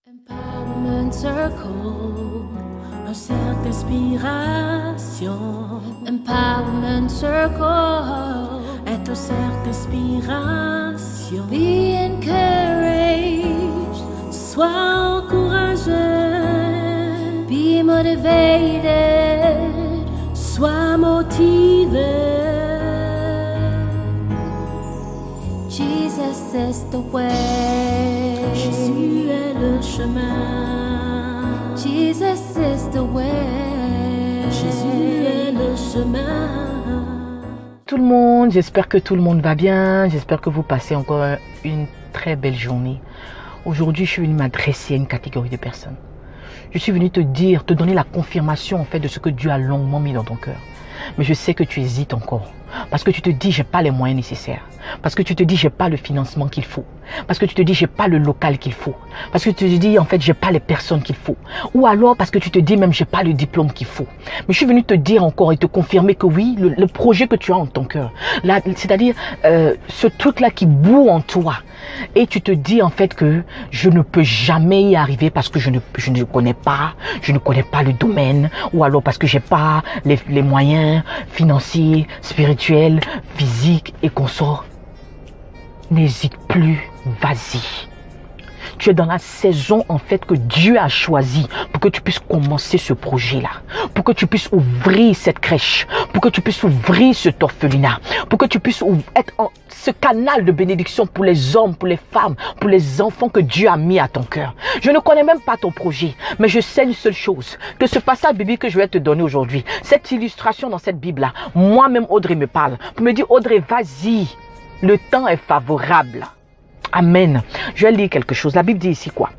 Empowerment Circle, un cercle d'inspiration. Empowerment Circle est un cercle d'inspiration. Be encouraged, sois encouragé. Be motivated, sois motivé. Jesus is the way. Jésus est le chemin. Jesus is the way. Jésus est le chemin. Tout le monde, j'espère que tout le monde va bien. J'espère que vous passez encore une très belle journée. Aujourd'hui, je suis venue m'adresser à une catégorie de personnes. Je suis venue te dire, te donner la confirmation en fait de ce que Dieu a longuement mis dans ton cœur. Mais je sais que tu hésites encore. Parce que tu te dis, j'ai pas les moyens nécessaires. Parce que tu te dis, j'ai pas le financement qu'il faut. Parce que tu te dis, j'ai pas le local qu'il faut. Parce que tu te dis, en fait, j'ai pas les personnes qu'il faut. Ou alors parce que tu te dis, même, j'ai pas le diplôme qu'il faut. Mais je suis venu te dire encore et te confirmer que oui, le projet que tu as en ton cœur, c'est-à-dire ce truc-là qui bout en toi. Et tu te dis en fait que je ne peux jamais y arriver parce que je ne connais pas le domaine, ou alors parce que j'ai pas les moyens financiers, spirituels, physiques et consorts. N'hésite plus, vas-y. Tu es dans la saison en fait que Dieu a choisi pour que tu puisses commencer ce projet-là, pour que tu puisses ouvrir cette crèche, pour que tu puisses ouvrir cet orphelinat, pour que tu puisses être ce canal de bénédiction pour les hommes, pour les femmes, pour les enfants que Dieu a mis à ton cœur. Je ne connais même pas ton projet, mais je sais une seule chose, que ce passage biblique que je vais te donner aujourd'hui, cette illustration dans cette Bible-là, moi-même Audrey me parle, pour me dire Audrey, vas-y, le temps est favorable. Amen. Je vais lire quelque chose. La Bible dit ici quoi?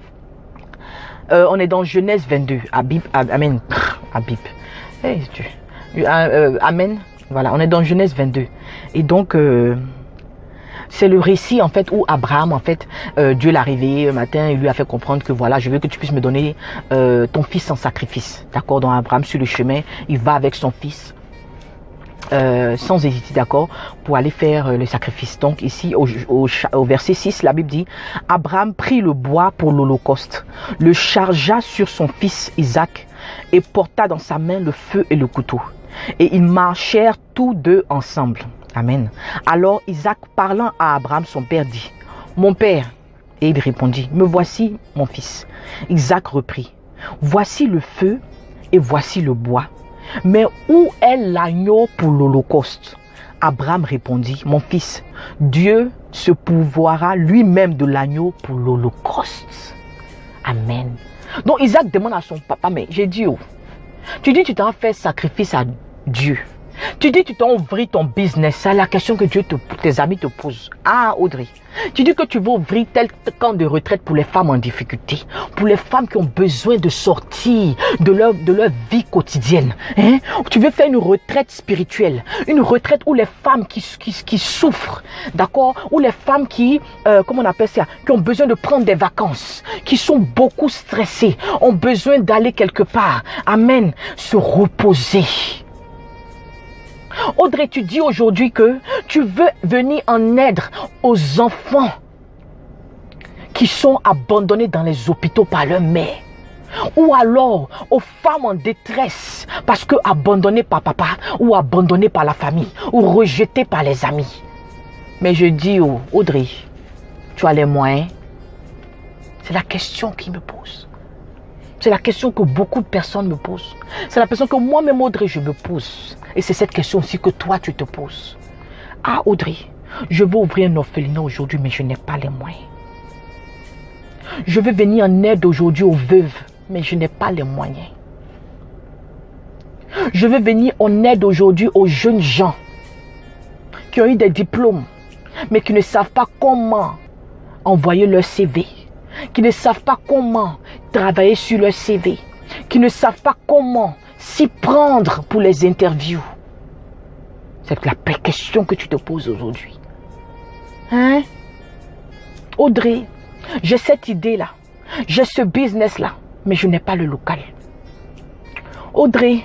On est dans Genèse 22. Amen. Hey, Amen. Voilà, on est dans Genèse 22. Et donc, c'est le récit en fait où Abraham, en fait, Dieu l'a réveillé un matin et lui a fait comprendre que voilà, je veux que tu puisses me donner ton fils en sacrifice. D'accord? Donc Abraham, sur le chemin, il va avec son fils. Sans hésiter, d'accord, pour aller faire le sacrifice. Donc ici au verset 6, la Bible dit: Abraham prit le bois pour l'holocauste, le chargea sur son fils Isaac et porta dans sa main le feu et le couteau. Et ils marchèrent tous deux ensemble. Amen. Alors Isaac, parlant à Abraham son père, dit: Mon père. Et il répondit: Me voici, mon fils. Isaac reprit: Voici le feu et voici le bois. Mais où est l'agneau pour l'holocauste? Abraham répondit: Mon fils, Dieu se pourvoira lui-même de l'agneau pour l'holocauste. Amen. Donc Isaac demande à son papa: mais j'ai dit, oh, tu dis tu t'en fais sacrifice à Dieu. Tu dis tu t'en ouvrir ton business. C'est la question que tes amis te posent. Ah Audrey, tu dis que tu veux ouvrir tel camp de retraite pour les femmes en difficulté, pour les femmes qui ont besoin de sortir de leur vie quotidienne. Hein? Tu veux faire une retraite spirituelle, une retraite où les femmes qui souffrent, d'accord, où les femmes qui, comment on appelle ça, qui ont besoin de prendre des vacances, qui sont beaucoup stressées, ont besoin d'aller quelque part. Amen. Se reposer. Audrey, tu dis aujourd'hui que tu veux venir en aide aux enfants qui sont abandonnés dans les hôpitaux par leur mère. Ou alors aux femmes en détresse parce que abandonnées par papa ou abandonnées par la famille ou rejetées par les amis. Mais je dis, oh, Audrey, tu as les moyens? C'est la question qui me pose. C'est la question que beaucoup de personnes me posent. C'est la question que moi-même, Audrey, je me pose. Et c'est cette question aussi que toi, tu te poses. Ah, Audrey, je veux ouvrir un orphelinat aujourd'hui, mais je n'ai pas les moyens. Je veux venir en aide aujourd'hui aux veuves, mais je n'ai pas les moyens. Je veux venir en aide aujourd'hui aux jeunes gens qui ont eu des diplômes, mais qui ne savent pas comment envoyer leur CV, qui ne savent pas comment travailler sur leur CV, qui ne savent pas comment s'y prendre pour les interviews. C'est la question que tu te poses aujourd'hui. Hein? Audrey, j'ai cette idée-là, j'ai ce business-là, mais je n'ai pas le local. Audrey,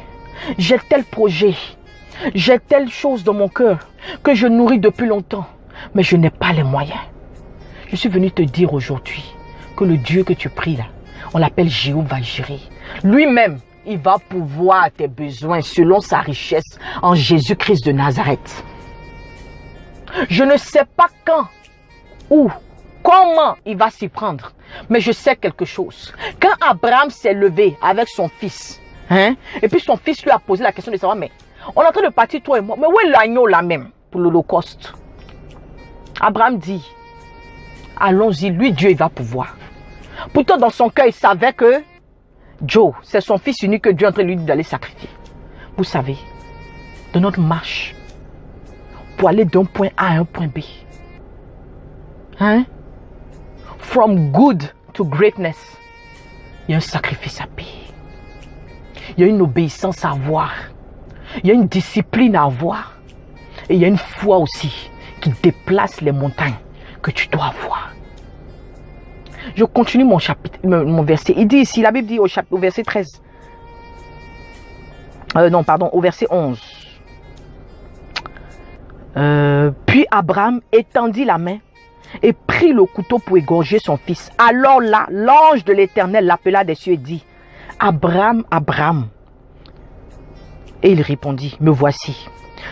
j'ai tel projet, j'ai telle chose dans mon cœur que je nourris depuis longtemps, mais je n'ai pas les moyens. Je suis venu te dire aujourd'hui que le Dieu que tu pries là, On l'appelle Jéhovah Jireh. Lui-même, il va pourvoir tes besoins selon sa richesse en Jésus-Christ de Nazareth. Je ne sais pas quand, où, comment il va s'y prendre. Mais je sais quelque chose. Quand Abraham s'est levé avec son fils, et puis son fils lui a posé la question de savoir, mais on est en train de partir toi et moi, mais où est l'agneau là même pour l'Holocauste? Abraham dit, allons-y, lui Dieu il va pouvoir. Pourtant dans son cœur il savait que Joe, c'est son fils unique que Dieu est en train de lui dire d'aller sacrifier. Vous savez, de notre marche, pour aller d'un point A à un point B, from good to greatness, il y a un sacrifice à payer. Il y a une obéissance à avoir. Il y a une discipline à avoir. Et il y a une foi aussi qui déplace les montagnes que tu dois avoir. Je continue mon chapitre, mon verset. Il dit ici, la Bible dit au verset 13. Au verset 11. Puis Abraham étendit la main et prit le couteau pour égorger son fils. Alors là, l'ange de l'Éternel l'appela des cieux et dit, Abraham, Abraham. Et il répondit, me voici.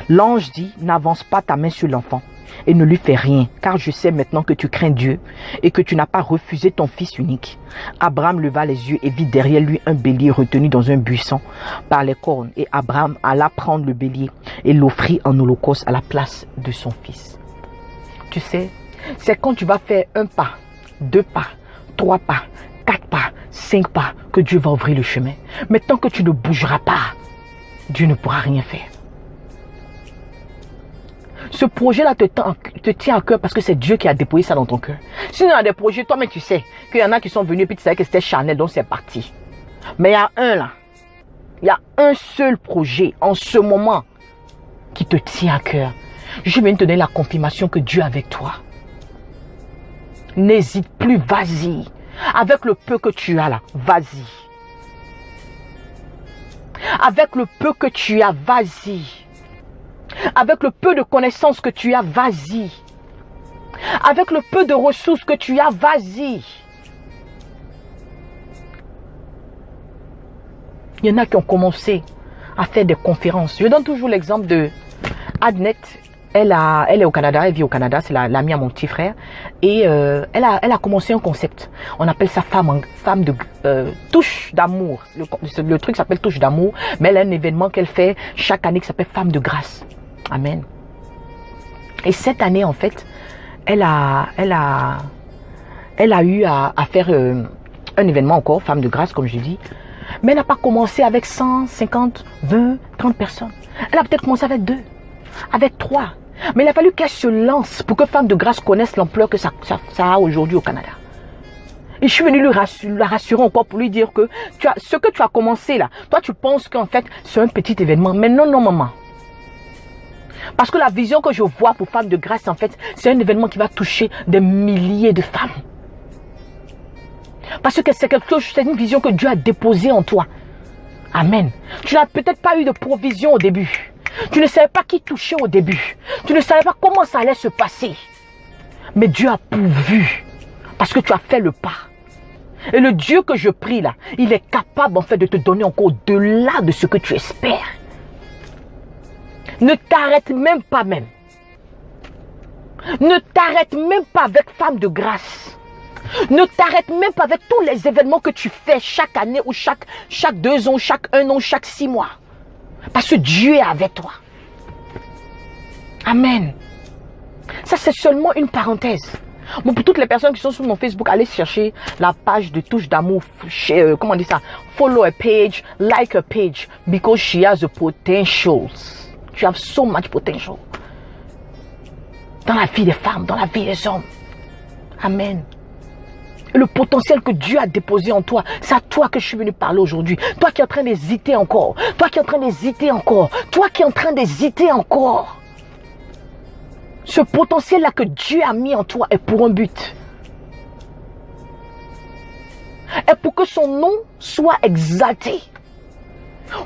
L'ange dit, n'avance pas ta main sur l'enfant et ne lui fais rien, car je sais maintenant que tu crains Dieu et que tu n'as pas refusé ton fils unique. Abraham leva les yeux et vit derrière lui un bélier retenu dans un buisson par les cornes. Et Abraham alla prendre le bélier et l'offrit en holocauste à la place de son fils. Tu sais, c'est quand tu vas faire un pas, 2 pas, 3 pas, 4 pas, 5 pas que Dieu va ouvrir le chemin. Mais tant que tu ne bougeras pas, Dieu ne pourra rien faire. Ce projet-là te tient à cœur parce que c'est Dieu qui a déposé ça dans ton cœur. Sinon, il y a des projets, toi-même tu sais qu'il y en a qui sont venus et puis tu savais que c'était charnel, donc c'est parti. Mais il y a un là, il y a un seul projet en ce moment qui te tient à cœur. Je viens te donner la confirmation que Dieu est avec toi. N'hésite plus, vas-y. Avec le peu que tu as là, vas-y. Avec le peu que tu as, vas-y. Avec le peu de connaissances que tu as, vas-y. Avec le peu de ressources que tu as, vas-y. Il y en a qui ont commencé à faire des conférences. Je donne toujours l'exemple de Adnet. Elle est au Canada, elle vit au Canada, c'est l'amie à mon petit frère. Et elle a commencé un concept. On appelle ça femme de touche d'amour. Le truc s'appelle touche d'amour, mais elle a un événement qu'elle fait chaque année qui s'appelle Femme de grâce. Amen. Et cette année, en fait, elle a eu à faire un événement encore, Femme de grâce, comme je dis. Mais elle n'a pas commencé avec 100, 50, 20, 30 personnes. Elle a peut-être commencé avec 2, avec 3. Mais il a fallu qu'elle se lance pour que Femme de grâce connaisse l'ampleur que ça a aujourd'hui au Canada. Et je suis venue la rassurer encore pour lui dire que ce que tu as commencé là, toi tu penses qu'en fait c'est un petit événement. Mais non, non maman. Parce que la vision que je vois pour Femme de grâce, en fait, c'est un événement qui va toucher des milliers de femmes. Parce que c'est quelque chose, c'est une vision que Dieu a déposée en toi. Amen. Tu n'as peut-être pas eu de provision au début. Tu ne savais pas qui toucher au début. Tu ne savais pas comment ça allait se passer. Mais Dieu a pourvu. Parce que tu as fait le pas. Et le Dieu que je prie là, il est capable en fait de te donner encore au-delà de ce que tu espères. Ne t'arrête même pas même. Ne t'arrête même pas avec Femme de grâce. Ne t'arrête même pas avec tous les événements que tu fais chaque année ou chaque 2 ans, chaque 1 an, chaque 6 mois. Parce que Dieu est avec toi. Amen. Ça c'est seulement une parenthèse. Bon, pour toutes les personnes qui sont sur mon Facebook, allez chercher la page de Touche d'amour. Comment on dit ça? Follow a page, like a page, because she has the potentials. Tu as so much potential. Dans la vie des femmes, dans la vie des hommes. Amen. Et le potentiel que Dieu a déposé en toi, c'est à toi que je suis venu parler aujourd'hui. Toi qui es en train d'hésiter encore. Toi qui es en train d'hésiter encore. Toi qui es en train d'hésiter encore. Ce potentiel-là que Dieu a mis en toi est pour un but. Et pour que son nom soit exalté.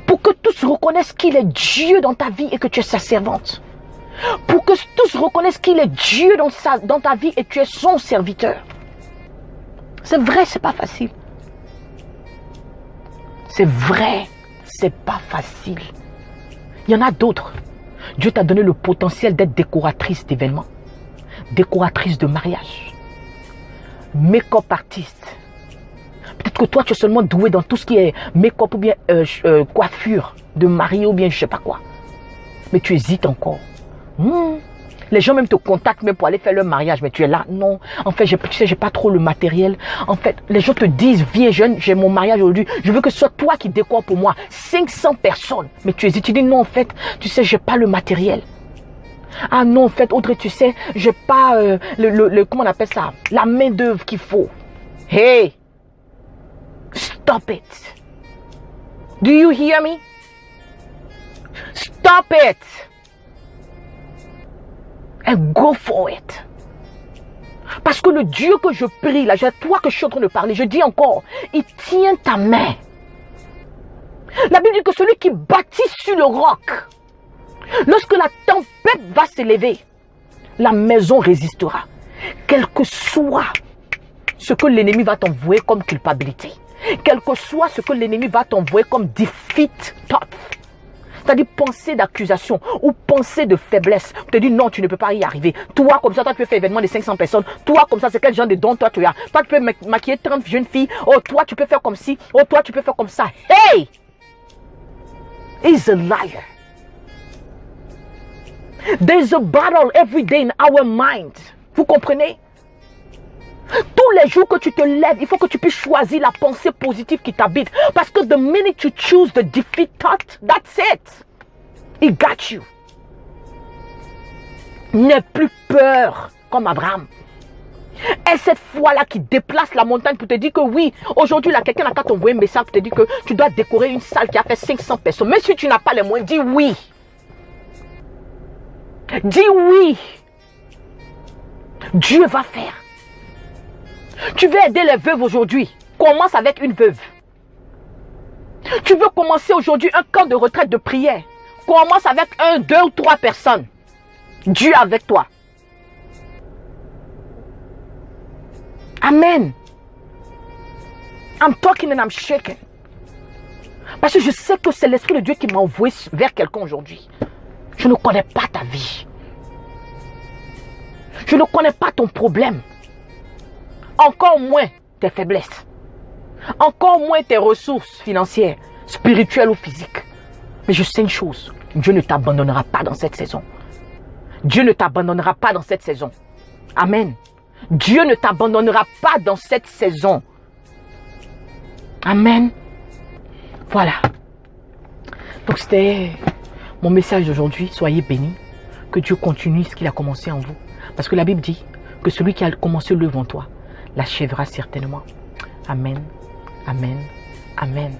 Pour que tous reconnaissent qu'il est Dieu dans ta vie et que tu es sa servante. Pour que tous reconnaissent qu'il est Dieu dans ta vie et tu es son serviteur. C'est vrai, c'est pas facile. C'est vrai, c'est pas facile. Il y en a d'autres. Dieu t'a donné le potentiel d'être décoratrice d'événements, décoratrice de mariage, make-up artiste. Peut-être que toi, tu es seulement doué dans tout ce qui est make-up ou bien coiffure de mariée ou bien je sais pas quoi. Mais tu hésites encore. Les gens même te contactent même pour aller faire leur mariage, mais tu es là. Non, en fait, tu sais, j'ai pas trop le matériel. En fait, les gens te disent, viens jeune, j'ai mon mariage aujourd'hui. Je veux que ce soit toi qui décore pour moi. 500 personnes. Mais tu hésites, tu dis non, en fait, tu sais, j'ai pas le matériel. Ah non, en fait, Audrey, tu sais, j'ai pas comment on appelle ça? La main d'œuvre qu'il faut. Hey! Stop it. Do you hear me? Stop it. And go for it. Parce que le Dieu que je prie, là, c'est toi que je suis en train de parler, je dis encore, il tient ta main. La Bible dit que celui qui bâtit sur le roc, lorsque la tempête va s'élever, la maison résistera. Quel que soit ce que l'ennemi va t'envoyer comme culpabilité, quel que soit ce que l'ennemi va t'envoyer comme defeat thought, c'est-à-dire pensée d'accusation ou pensée de faiblesse. Tu te dis non, tu ne peux pas y arriver. Toi, comme ça, toi, tu peux faire événement de 500 personnes. Toi, comme ça, c'est quel genre de don toi tu as. Toi, tu peux maquiller 30 jeunes filles. Oh, toi, tu peux faire comme ci. Oh, toi, tu peux faire comme ça. Hey! He's a liar. There's a battle every day in our mind. Vous comprenez? Tous les jours que tu te lèves, il faut que tu puisses choisir la pensée positive qui t'habite. Parce que the minute you choose the defeat thought, that's it. He got you. N'aie plus peur comme Abraham. Et cette foi-là qui déplace la montagne pour te dire que oui, aujourd'hui, là, quelqu'un n'a qu'à t'envoyer un message pour te dire que tu dois décorer une salle qui a fait 500 personnes. Même si tu n'as pas les moyens, dis oui. Dis oui. Dieu va faire. Tu veux aider les veuves aujourd'hui. Commence avec une veuve. Tu veux commencer aujourd'hui un camp de retraite de prière. Commence avec 1, 2 ou 3 personnes. Dieu avec toi. Amen. I'm talking and I'm shaking. Parce que je sais que c'est l'Esprit de Dieu qui m'a envoyé vers quelqu'un aujourd'hui. Je ne connais pas ta vie. Je ne connais pas ton problème. Encore moins tes faiblesses. Encore moins tes ressources financières, spirituelles ou physiques. Mais je sais une chose. Dieu ne t'abandonnera pas dans cette saison. Dieu ne t'abandonnera pas dans cette saison. Amen. Dieu ne t'abandonnera pas dans cette saison. Amen. Voilà. Donc c'était mon message d'aujourd'hui. Soyez bénis. Que Dieu continue ce qu'il a commencé en vous. Parce que la Bible dit que celui qui a commencé l'œuvre en toi l'achèvera certainement. Amen. Amen. Amen.